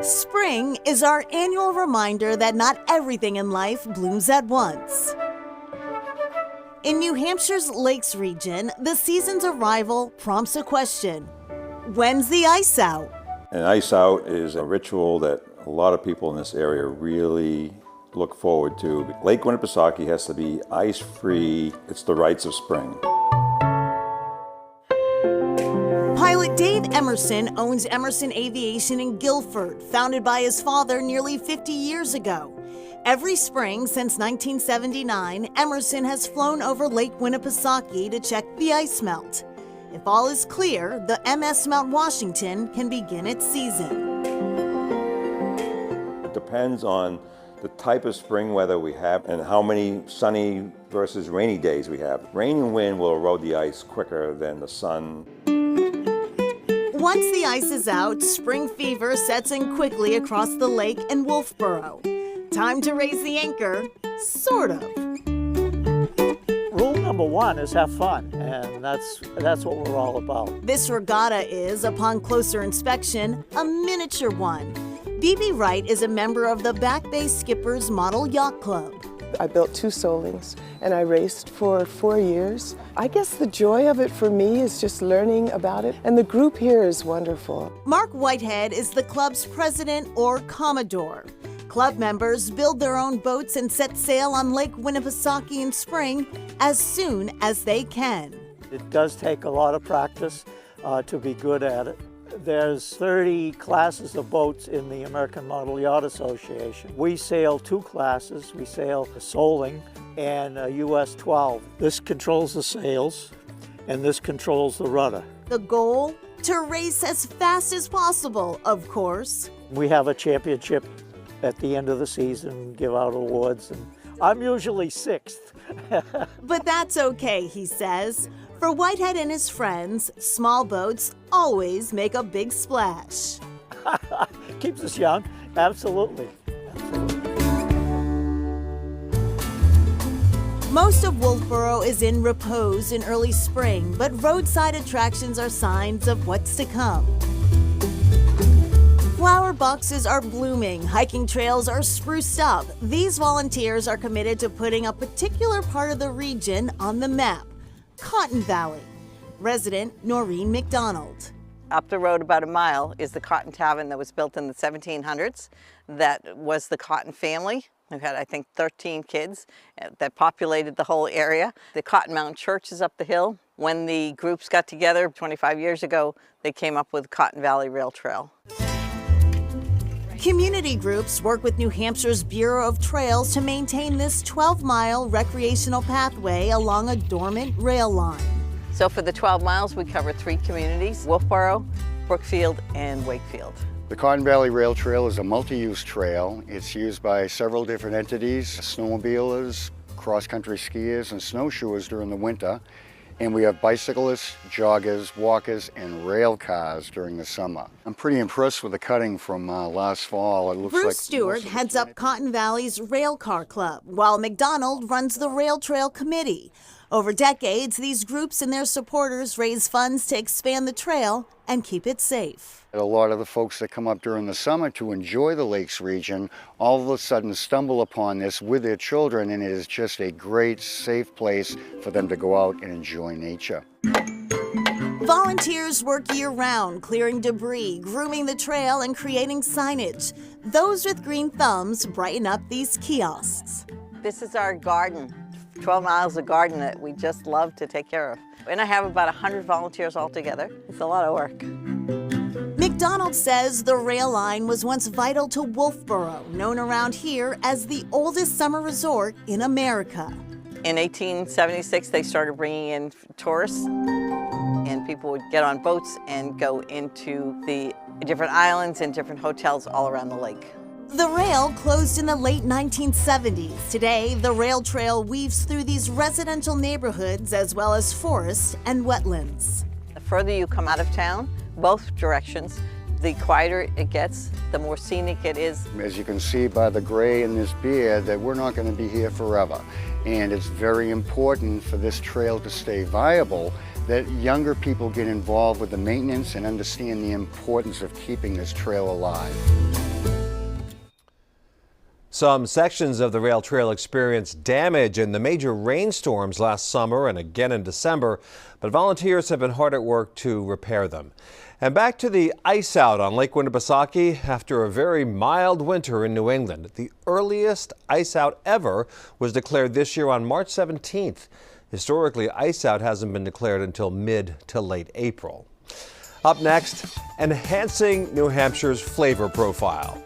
Spring is our annual reminder that not everything in life blooms at once. In New Hampshire's Lakes region, the season's arrival prompts a question. When's the ice out? An ice out is a ritual that a lot of people in this area really look forward to. Lake Winnipesaukee has to be ice-free. It's the rites of spring. Pilot Dave Emerson owns Emerson Aviation in Guilford, founded by his father nearly 50 years ago. Every spring since 1979, Emerson has flown over Lake Winnipesaukee to check the ice melt. If all is clear, the MS Mount Washington can begin its season. It depends on the type of spring weather we have and how many sunny versus rainy days we have. Rain and wind will erode the ice quicker than the sun. Once the ice is out, spring fever sets in quickly across the lake in Wolfeboro. Time to raise the anchor, sort of. Rule number one is have fun, and that's what we're all about. This regatta is, upon closer inspection, a miniature one. B.B. Wright is a member of the Back Bay Skippers Model Yacht Club. I built 2 Solings and I raced for 4 years. I guess the joy of it for me is just learning about it, and the group here is wonderful. Mark Whitehead is the club's president or commodore. Club members build their own boats and set sail on Lake Winnipesaukee in spring as soon as they can. It does take a lot of practice to be good at it. There's 30 classes of boats in the American Model Yacht Association. We sail 2 classes. We sail a Soling and a US 12. This controls the sails and this controls the rudder. The goal? To race as fast as possible, of course. We have a championship at the end of the season, give out awards, and I'm usually 6th. But that's okay, he says. For Whitehead and his friends, small boats always make a big splash. Keeps us young, absolutely. Most of Wolfeboro is in repose in early spring, but roadside attractions are signs of what's to come. Flower boxes are blooming, hiking trails are spruced up. These volunteers are committed to putting a particular part of the region on the map. Cotton Valley. Resident Noreen McDonald. Up the road about a mile is the Cotton Tavern that was built in the 1700s. That was the Cotton family. We've had, I think, 13 kids that populated the whole area. The Cotton Mountain Church is up the hill. When the groups got together 25 years ago, they came up with Cotton Valley Rail Trail. Community groups work with New Hampshire's Bureau of Trails to maintain this 12-mile recreational pathway along a dormant rail line. So for the 12 miles, we cover 3 communities: Wolfeboro, Brookfield, and Wakefield. The Cotton Valley Rail Trail is a multi-use trail. It's used by several different entities: snowmobilers, cross-country skiers, and snowshoers during the winter. And we have bicyclists, joggers, walkers, and rail cars during the summer. I'm pretty impressed with the cutting from last fall. It looks Bruce like Stewart heads up Cotton Valley's Rail Car Club, while McDonald runs the Rail Trail Committee. Over decades, these groups and their supporters raise funds to expand the trail and keep it safe. A lot of the folks that come up during the summer to enjoy the Lakes region all of a sudden stumble upon this with their children, and it is just a great, safe place for them to go out and enjoy nature. Volunteers work year-round, clearing debris, grooming the trail, and creating signage. Those with green thumbs brighten up these kiosks. This is our garden, 12 miles of garden that we just love to take care of. And I have about 100 volunteers altogether. It's a lot of work. McDonald says the rail line was once vital to Wolfeboro, known around here as the oldest summer resort in America. In 1876, they started bringing in tourists, and people would get on boats and go into the different islands and different hotels all around the lake. The rail closed in the late 1970s. Today, the rail trail weaves through these residential neighborhoods as well as forests and wetlands. The further you come out of town, both directions, the quieter it gets, the more scenic it is. As you can see by the gray in this beard, that we're not going to be here forever. And it's very important for this trail to stay viable that younger people get involved with the maintenance and understand the importance of keeping this trail alive. Some sections of the rail trail experienced damage in the major rainstorms last summer and again in December, but volunteers have been hard at work to repair them. And back to the ice out on Lake Winnipesaukee after a very mild winter in New England. The earliest ice out ever was declared this year on March 17th. Historically, ice out hasn't been declared until mid to late April. Up next, enhancing New Hampshire's flavor profile.